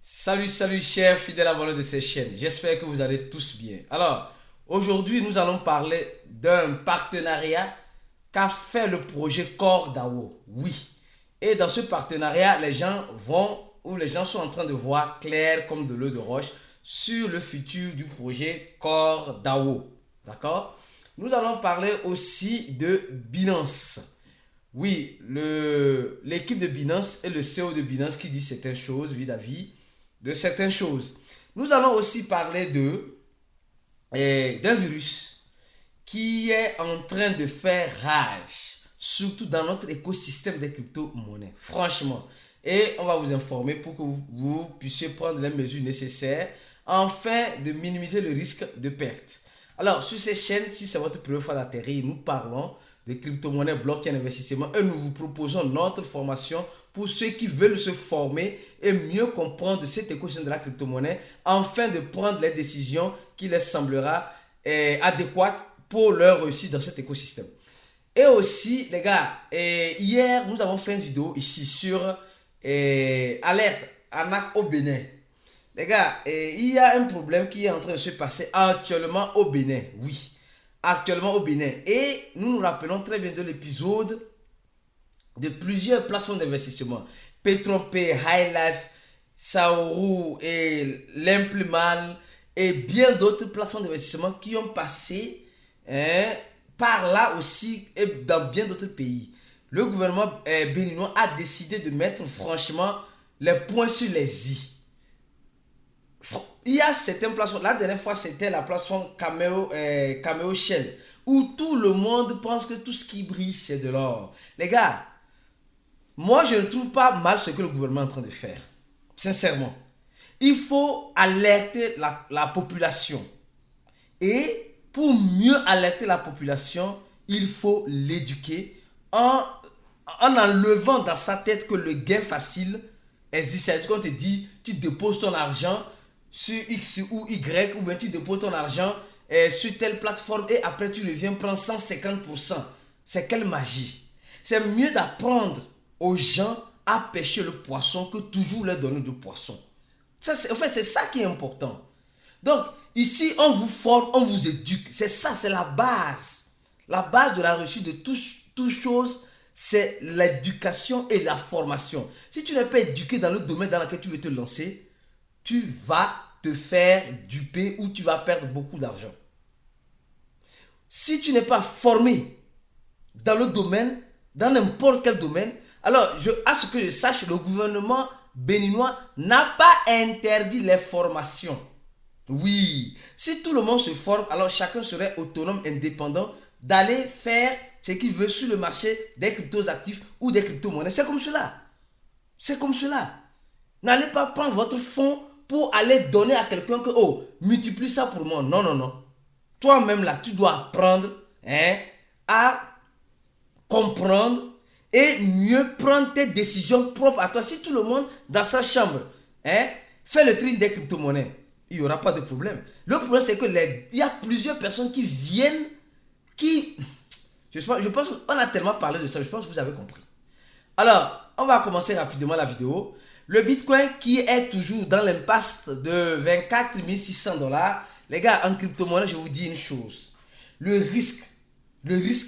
Salut chers fidèles abonnés de cette chaîne, j'espère que vous allez tous bien. Alors, aujourd'hui nous allons parler d'un partenariat qu'a fait le projet Core DAO. Oui, et dans ce partenariat, les gens sont en train de voir clair comme de l'eau de roche sur le futur du projet Core DAO. D'accord? Nous allons parler aussi de Binance. Oui, l'équipe de Binance et le CEO de Binance qui dit certaines choses vis-à-vis de certaines choses. Nous allons aussi parler d'un virus qui est en train de faire rage, surtout dans notre écosystème des crypto-monnaies. Franchement. Et on va vous informer pour que vous puissiez prendre les mesures nécessaires afin de minimiser le risque de perte. Alors, sur cette chaîne, si c'est votre première fois d'atterrir, nous parlons de crypto-monnaies, blockchain, investissement et nous vous proposons notre formation pour ceux qui veulent se former et mieux comprendre cet écosystème de la crypto-monnaie afin de prendre les décisions qui les semblera adéquates pour leur réussite dans cet écosystème. Et aussi, les gars, hier, nous avons fait une vidéo ici sur alerte arnaque au Bénin. Les gars, il y a un problème qui est en train de se passer actuellement au Bénin. Oui, actuellement au Bénin. Et nous nous rappelons très bien de l'épisode de plusieurs plateformes d'investissement. Petropay, Highlife, Saourou et L'Implemal et bien d'autres plateformes d'investissement qui ont passé par là aussi et dans bien d'autres pays. Le gouvernement béninois a décidé de mettre franchement les points sur les i. Il y a certaines plateformes, la dernière fois c'était la plateforme Cameo Shell, où tout le monde pense que tout ce qui brille c'est de l'or. Les gars, moi je ne trouve pas mal ce que le gouvernement est en train de faire. Sincèrement. Il faut alerter la population. Et pour mieux alerter la population, il faut l'éduquer en enlevant dans sa tête que le gain facile existe. C'est-à-dire qu'on te dit, tu déposes ton argent sur X ou Y, ou bien tu déposes ton argent sur telle plateforme et après tu reviens prendre 150%. C'est quelle magie? C'est mieux d'apprendre aux gens à pêcher le poisson que toujours leur donner du poisson. En fait, c'est ça qui est important. Donc, ici, on vous forme, on vous éduque. C'est ça, c'est la base. La base de la réussite de toute chose, c'est l'éducation et la formation. Si tu n'es pas éduqué dans le domaine dans lequel tu veux te lancer, tu vas te faire duper ou tu vas perdre beaucoup d'argent. Si tu n'es pas formé dans le domaine, dans n'importe quel domaine, alors à ce que je sache, le gouvernement béninois n'a pas interdit les formations. Oui, si tout le monde se forme, alors chacun serait autonome, indépendant d'aller faire ce qu'il veut sur le marché des cryptos actifs ou des crypto-monnaies. C'est comme cela. C'est comme cela. N'allez pas prendre votre fonds pour aller donner à quelqu'un que, oh, multiplie ça pour moi. Non, non, non. Toi-même là, tu dois apprendre à comprendre et mieux prendre tes décisions propres à toi. Si tout le monde dans sa chambre fait le tri des crypto-monnaies, il n'y aura pas de problème. Le problème, c'est qu'il y a plusieurs personnes qui viennent, je pense qu'on a tellement parlé de ça, je pense que vous avez compris. Alors, on va commencer rapidement la vidéo. Le Bitcoin qui est toujours dans l'impasse de 24 600 $. Les gars, en crypto-monnaie, je vous dis une chose. Le risque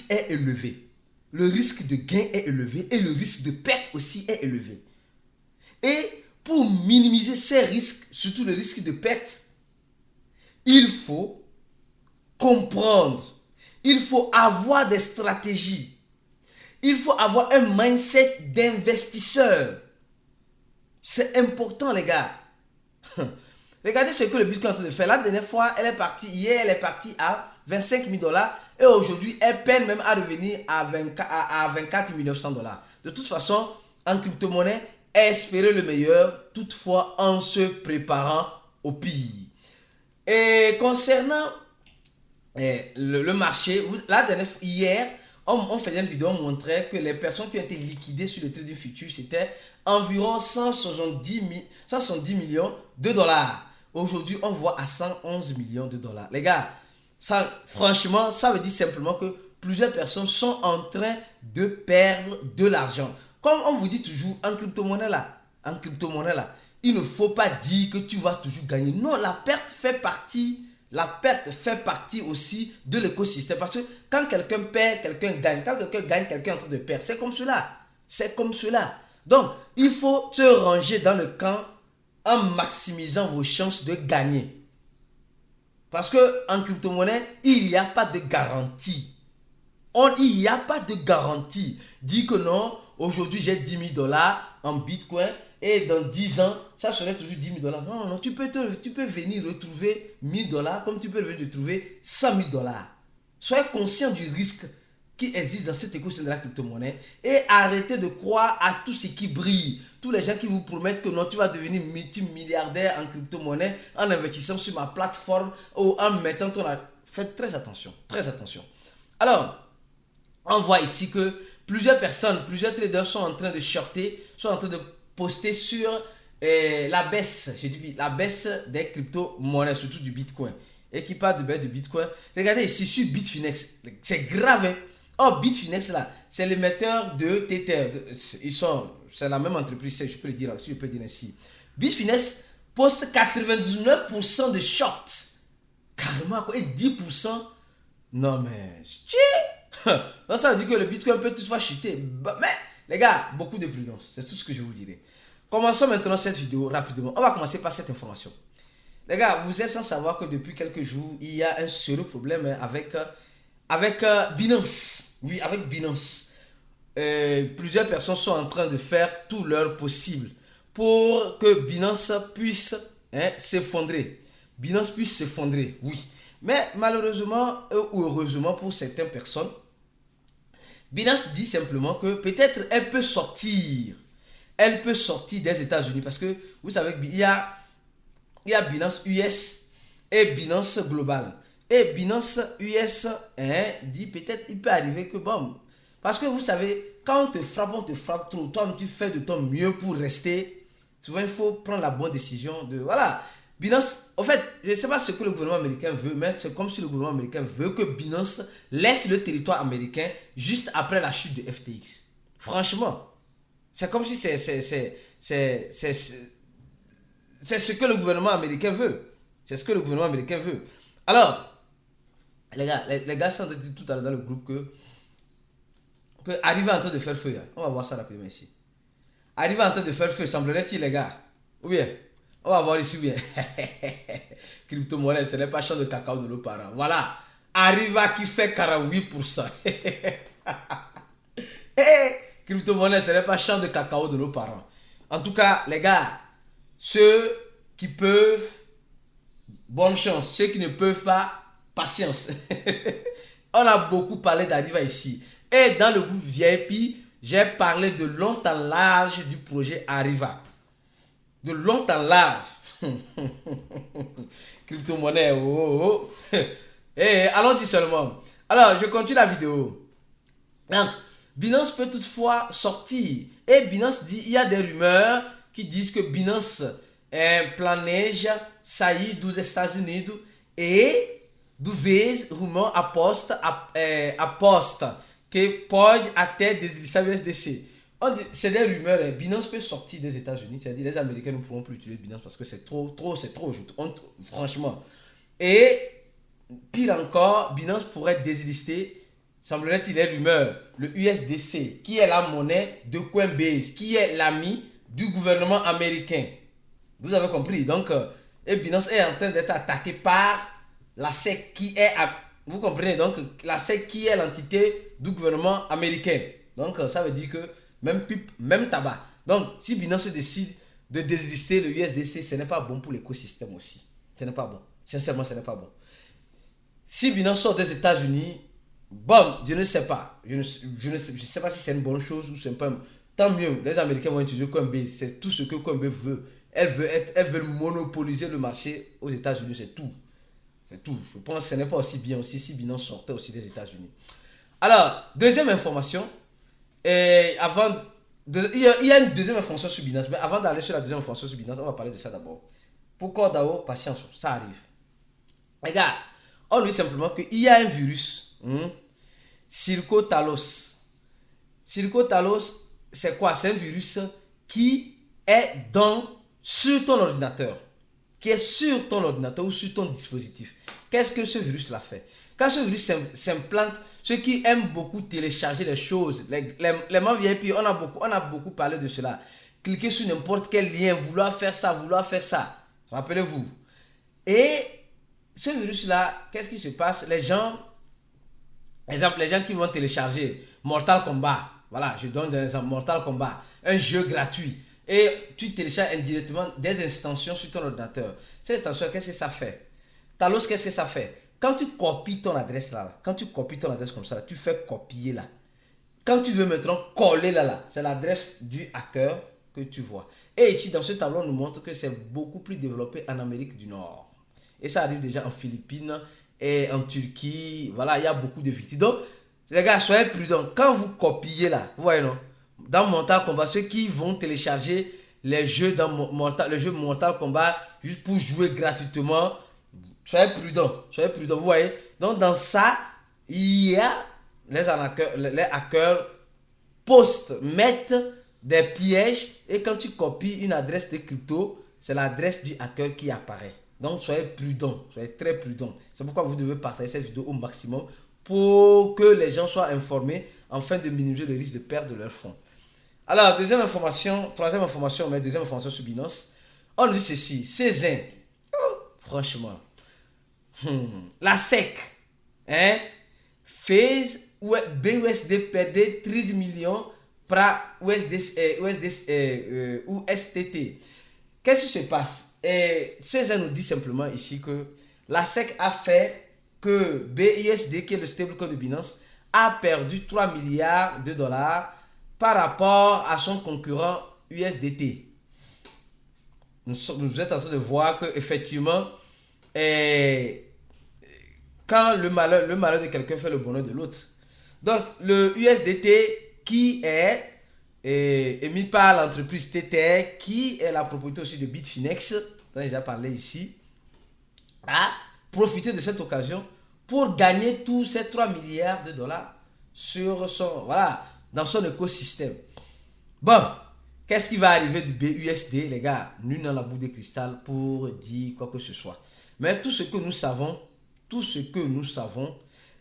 est élevé. Le risque de gain est élevé et le risque de perte aussi est élevé. Et pour minimiser ces risques, surtout le risque de perte, il faut comprendre, il faut avoir des stratégies, il faut avoir un mindset d'investisseur. C'est important, les gars. Regardez ce que le Bitcoin est en train de faire. La dernière fois, hier, elle est partie à 25 000 $ et aujourd'hui, elle peine même à revenir à 24 900 $. De toute façon, en crypto-monnaie, espérez le meilleur, toutefois en se préparant au pire. Et concernant le marché, hier, on faisait une vidéo, on montrait que les personnes qui ont été liquidées sur le trading futur, c'était environ 170 millions de dollars. Aujourd'hui, on voit à 111 millions de dollars. Les gars, franchement, ça veut dire simplement que plusieurs personnes sont en train de perdre de l'argent. Comme on vous dit toujours, en crypto-monnaie là, il ne faut pas dire que tu vas toujours gagner. Non, la perte fait partie aussi de l'écosystème. Parce que quand quelqu'un perd, quelqu'un gagne. Quand quelqu'un gagne, quelqu'un est en train de perdre. C'est comme cela. C'est comme cela. Donc, il faut se ranger dans le camp en maximisant vos chances de gagner. Parce qu'en crypto-monnaie, il n'y a pas de garantie. Il n'y a pas de garantie. Dis que non, aujourd'hui j'ai 10 000 dollars en Bitcoin et dans 10 ans, ça serait toujours 10 000 dollars. Non, non, tu peux venir retrouver 1000 dollars comme tu peux venir retrouver 100 000 dollars. Soyez conscient du risque qui existe dans cet écosystème de la crypto-monnaie et arrêtez de croire à tout ce qui brille. Tous les gens qui vous promettent que non, tu vas devenir multimilliardaire en crypto-monnaie en investissant sur ma plateforme ou en mettant ton... Faites très attention, très attention. Alors, on voit ici que plusieurs personnes, plusieurs traders sont en train de shorter, sont en train de poster sur la baisse, je dis la baisse des crypto-monnaies, surtout du Bitcoin. Et qui parle de baisse de Bitcoin. Regardez ici sur Bitfinex, c'est grave. Hein? Oh, Bitfinex là, c'est l'émetteur de Tether. C'est la même entreprise, je peux le dire, si je peux dire ainsi. Bitfinex poste 99% de short. Carrément, quoi, et 10%. Non mais, donc ça veut dire que le Bitcoin peut toutefois chuter. Mais les gars, beaucoup de prudence. C'est tout ce que je vous dirai. Commençons maintenant cette vidéo rapidement. On va commencer par cette information. Les gars, vous êtes sans savoir que depuis quelques jours, il y a un sérieux problème avec Binance. Oui, avec Binance. Plusieurs personnes sont en train de faire tout leur possible pour que Binance puisse s'effondrer. Binance puisse s'effondrer, oui. Mais malheureusement ou heureusement pour certaines personnes, Binance dit simplement que peut-être elle peut sortir. Elle peut sortir des États-Unis parce que vous savez qu'il y a Binance US et Binance Global. Et Binance US dit peut-être il peut arriver que bon. Parce que vous savez, quand on te frappe trop. Toi, tu fais de ton mieux pour rester. Souvent, il faut prendre la bonne décision de... Voilà. Binance, en fait, je ne sais pas ce que le gouvernement américain veut, mais c'est comme si le gouvernement américain veut que Binance laisse le territoire américain juste après la chute de FTX. Franchement, c'est comme si c'est ce que le gouvernement américain veut. C'est ce que le gouvernement américain veut. Alors, les gars sont dit tout à l'heure dans le groupe que Arriva en train de faire feu. Hein. On va voir ça rapidement ici. Arriva en train de faire feu, semblerait-il, les gars. Ou bien, on va voir ici, bien. Crypto-monnaie, ce n'est pas champ de cacao de nos parents. Voilà. Arriva qui fait 48%. Crypto-monnaie, ce n'est pas champ de cacao de nos parents. En tout cas, les gars, ceux qui peuvent, bonne chance. Ceux qui ne peuvent pas, patience. On a beaucoup parlé d'Arriva ici. Et dans le groupe VIP, j'ai parlé de long en large du projet Arriva. De long en large. Crypto-monnaie, oh, oh. Et allons-y seulement. Alors, je continue la vidéo. Donc, Binance peut toutefois sortir. Et Binance dit, il y a des rumeurs qui disent que Binance planeja sair dos Estados Unidos e do vez rumor aposta que pode até deslizar o USDC. C'est des rumeurs. Binance peut sortir des États-Unis. C'est-à-dire les Américains ne pourront plus utiliser Binance parce que c'est trop, franchement. Et pire encore, Binance pourrait déslister, semblerait-il, les rumeurs, le USDC, qui est la monnaie de Coinbase, qui est l'ami du gouvernement américain. Vous avez compris. Donc, et Binance est en train d'être attaqué par la SEC qui est... Vous comprenez, donc la SEC qui est l'entité du gouvernement américain. Donc, ça veut dire que même pipe, même tabac. Donc, si Binance décide de déslister le USDC, ce n'est pas bon pour l'écosystème aussi. Ce n'est pas bon. Sincèrement, ce n'est pas bon. Si Binance sort des États-Unis, bon, je ne sais pas. Je ne sais pas si c'est une bonne chose ou c'est pas... Tant mieux, les Américains vont utiliser Coinbase. C'est tout ce que Coinbase veut. Elle veut monopoliser le marché aux États-Unis, c'est tout. C'est tout. Je pense que ce n'est pas aussi bien aussi si Binance sortait aussi des États-Unis. Alors, deuxième information. Il y a une deuxième information sur Binance. Mais avant d'aller sur la deuxième information sur Binance, on va parler de ça d'abord. Pourquoi d'abord, patience, ça arrive. Regarde, on dit simplement qu'il y a un virus. Circotalos. Circotalos, c'est quoi? C'est un virus qui est dans sur ton ordinateur, qui est sur ton ordinateur ou sur ton dispositif, qu'est-ce que ce virus-là fait? Quand ce virus s'implante, ceux qui aiment beaucoup télécharger les choses, les membres VIP, on a beaucoup parlé de cela. Cliquez sur n'importe quel lien, vouloir faire ça. Rappelez-vous. Et ce virus-là, qu'est-ce qui se passe? Les gens qui vont télécharger Mortal Kombat, voilà, je donne un exemple, Mortal Kombat, un jeu gratuit, et tu télécharges indirectement des extensions sur ton ordinateur. Ces extensions, qu'est-ce que ça fait? Talos, qu'est-ce que ça fait? Quand tu copies ton adresse là, quand tu copies ton adresse comme ça, tu fais copier là. Quand tu veux maintenant coller là, c'est l'adresse du hacker que tu vois. Et ici, dans ce tableau, on nous montre que c'est beaucoup plus développé en Amérique du Nord. Et ça arrive déjà en Philippines et en Turquie. Voilà, il y a beaucoup de victimes. Donc, les gars, soyez prudents. Quand vous copiez là, vous voyez non? Dans Mortal Kombat, ceux qui vont télécharger les jeux le jeu Mortal Kombat juste pour jouer gratuitement, soyez prudents, vous voyez. Donc dans ça, il y a les hackers mettent des pièges et quand tu copies une adresse de crypto, c'est l'adresse du hacker qui apparaît. Donc soyez prudents, soyez très prudents. C'est pourquoi vous devez partager cette vidéo au maximum pour que les gens soient informés afin de minimiser le risque de perdre leurs fonds. Alors, troisième information sur Binance. On dit ceci, Cézanne, franchement, la SEC, fez BUSD perdre 13 millions par USTT. Qu'est-ce qui se passe? Cézanne nous dit simplement ici que la SEC a fait que BUSD, qui est le stablecoin de Binance, a perdu 3 milliards de dollars par rapport à son concurrent USDT. Nous êtes en train de voir que effectivement, quand le malheur de quelqu'un fait le bonheur de l'autre. Donc le USDT qui est émis par l'entreprise TTR, qui est la propriété aussi de Bitfinex, dont j'ai déjà parlé ici, a profité de cette occasion pour gagner tous ces 3 milliards de dollars sur dans son écosystème. Bon, qu'est-ce qui va arriver du BUSD, les gars? Nul dans la boule de cristal pour dire quoi que ce soit. Mais tout ce que nous savons,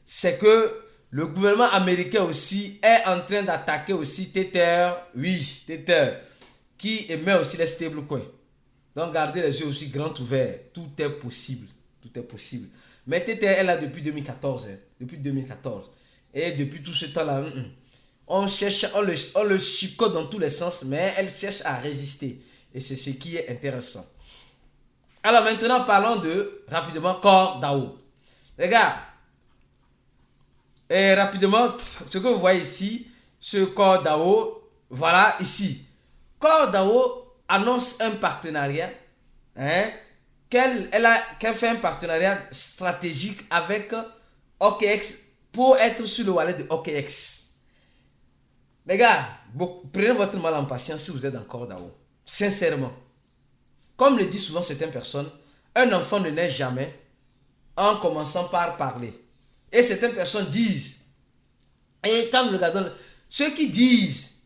c'est que le gouvernement américain aussi est en train d'attaquer aussi Tether, qui émet aussi les stablecoins. Donc gardez les yeux aussi grands ouverts. Tout est possible. Mais Tether est là depuis 2014. Et depuis tout ce temps-là, on le chicote dans tous les sens, mais elle cherche à résister. Et c'est ce qui est intéressant. Alors maintenant, parlons rapidement, CoreDAO. Les gars, rapidement, ce que vous voyez ici, ce CoreDAO, voilà ici. CoreDAO annonce un partenariat, qu'elle fait un partenariat stratégique avec OKX pour être sur le wallet de OKX. Les gars, prenez votre mal en patience si vous êtes dans CoreDAO. Sincèrement. Comme le disent souvent certaines personnes, un enfant ne naît jamais en commençant par parler. Et certaines personnes disent, et quand nous regardons, ceux qui disent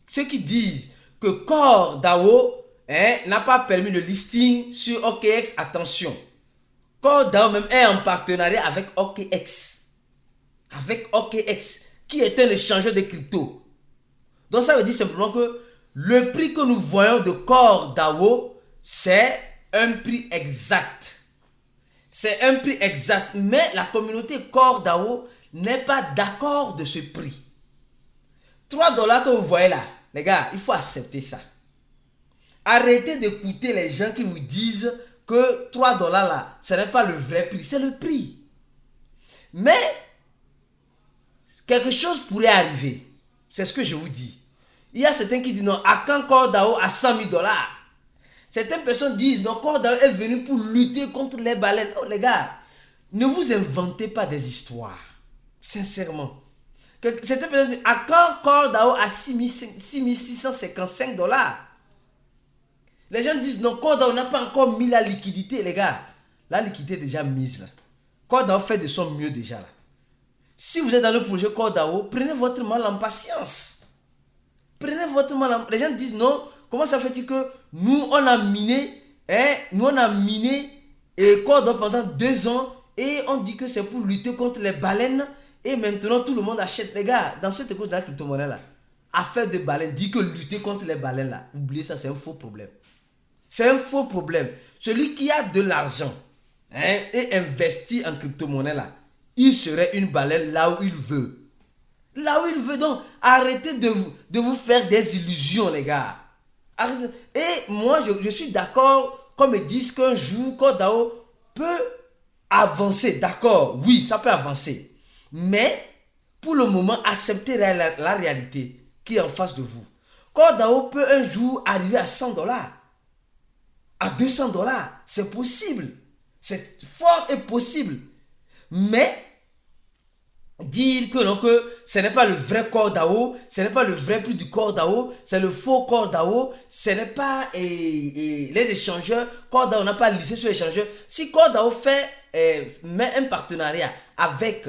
que CoreDAO n'a pas permis le listing sur OKX, attention. CoreDAO même est en partenariat avec OKX. Qui est un échangeur de crypto. Donc ça veut dire simplement que le prix que nous voyons de CoreDAO, c'est un prix exact. Mais la communauté CoreDAO n'est pas d'accord de ce prix. 3 dollars que vous voyez là, les gars, il faut accepter ça. Arrêtez d'écouter les gens qui vous disent que 3 dollars là, ce n'est pas le vrai prix, c'est le prix. Mais, quelque chose pourrait arriver. C'est ce que je vous dis. Il y a certains qui disent non, à quand CoreDAO à 100 000 dollars? Certaines personnes disent non, CoreDAO est venu pour lutter contre les baleines. Oh les gars, ne vous inventez pas des histoires. Sincèrement. Certaines personnes disent à quand CoreDAO à 6655 dollars? Les gens disent non, CoreDAO n'a pas encore mis la liquidité, les gars. La liquidité est déjà mise là. CoreDAO fait de son mieux déjà là. Si vous êtes dans le projet CoreDAO, prenez votre mal en patience. Les gens disent non, comment ça fait-il que nous on a miné Hein, nous on a miné et Corda pendant 2 ans et on dit que c'est pour lutter contre les baleines et maintenant tout le monde achète. Les gars, dans cette école de la crypto-monnaie là, affaire de baleines, dit que lutter contre les baleines là, oubliez ça, c'est un faux problème. C'est un faux problème. Celui qui a de l'argent, hein, et investit en crypto-monnaie là, il serait une baleine là où il veut. Là où il veut. Donc, arrêtez de vous faire des illusions, les gars. Arrêtez. Et moi, je suis d'accord qu'on me dise qu'un jour, CoreDAO peut avancer. D'accord, oui, ça peut avancer. Mais, pour le moment, acceptez la réalité qui est en face de vous. CoreDAO peut un jour arriver à $100, à $200. C'est possible. C'est fort et possible. Mais, dire que non, que ce n'est pas le vrai CoreDAO, ce n'est pas le vrai prix du CoreDAO, c'est le faux CoreDAO, ce n'est pas les échangeurs. CoreDAO n'a pas lissé sur les échangeurs. Si CoreDAO met un partenariat avec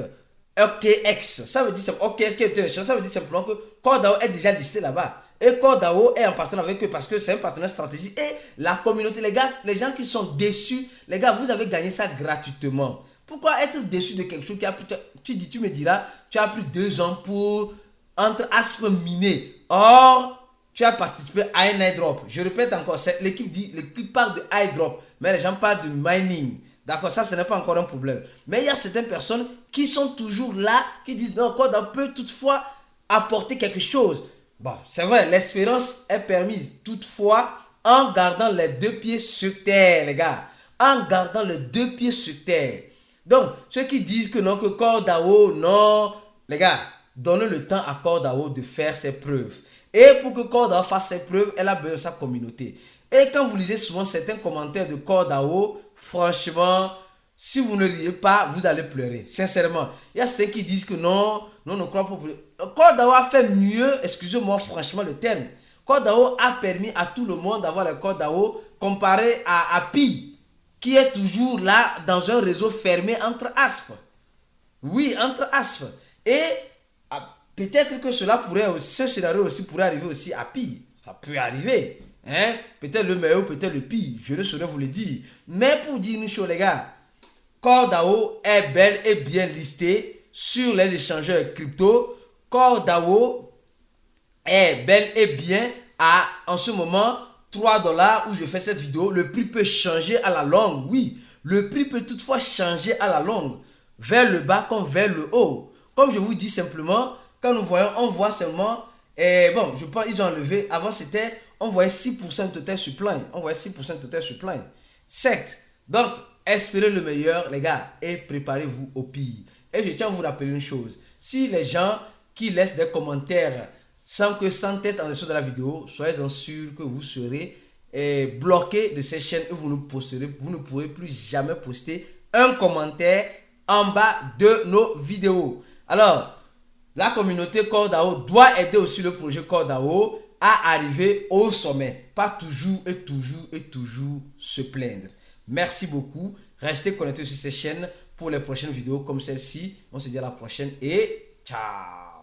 OKX, ça veut dire OKX qui est un échange, ça veut dire simplement que CoreDAO est déjà listé là-bas. Et CoreDAO est en partenariat avec eux parce que c'est un partenaire stratégique. Et la communauté, les gars, les gens qui sont déçus, les gars, vous avez gagné ça gratuitement. Pourquoi être déçu de quelque chose qui a pris, tu me diras, tu as pris 2 ans pour entre aspe miné. Or, tu as participé à un airdrop. Je répète encore, l'équipe parle de airdrop, mais les gens parlent de mining. D'accord, ça ce n'est pas encore un problème. Mais il y a certaines personnes qui sont toujours là, qui disent non, CoreDAO peut toutefois apporter quelque chose. Bon, c'est vrai, l'espérance est permise. Toutefois, en gardant les 2 pieds sur terre, les gars. En gardant les 2 pieds sur terre. Donc, ceux qui disent que non, que CoreDAO, non, les gars, donnez le temps à CoreDAO de faire ses preuves. Et pour que CoreDAO fasse ses preuves, elle a besoin de sa communauté. Et quand vous lisez souvent certains commentaires de CoreDAO, franchement, si vous ne riez pas, vous allez pleurer. Sincèrement, il y a certains qui disent que non, non, ne crois pas. CoreDAO a fait mieux, excusez-moi franchement le terme. CoreDAO a permis à tout le monde d'avoir le CoreDAO comparé à Pi, qui est toujours là dans un réseau fermé entre ASP. Oui, entre ASP. Et peut-être que ce scénario aussi pourrait arriver aussi à Pi. Ça peut arriver. Hein? Peut-être le meilleur, peut-être le pire. Je ne saurais vous le dire. Mais pour dire une chose, les gars, CoreDAO est bel et bien listé sur les échangeurs crypto. CoreDAO est bel et bien en ce moment, $3 où je fais cette vidéo. Le prix peut changer à la longue. Oui, le prix peut toutefois changer à la longue. Vers le bas comme vers le haut. Comme je vous dis simplement, quand nous voyons, on voit seulement, bon, je pense qu'ils ont enlevé, avant c'était, on voyait 6% de total supply. On voyait 6% de total supply. Certes, donc, espérez le meilleur, les gars, et préparez-vous au pire. Et je tiens à vous rappeler une chose. Si les gens qui laissent des commentaires sans tête en dessous de la vidéo, soyez-en sûrs que vous serez bloqué de ces chaînes et vous ne pourrez plus jamais poster un commentaire en bas de nos vidéos. Alors, la communauté CoreDAO doit aider aussi le projet CoreDAO à arriver au sommet. Pas toujours et toujours et toujours se plaindre. Merci beaucoup. Restez connectés sur ces chaînes pour les prochaines vidéos comme celle-ci. On se dit à la prochaine et ciao.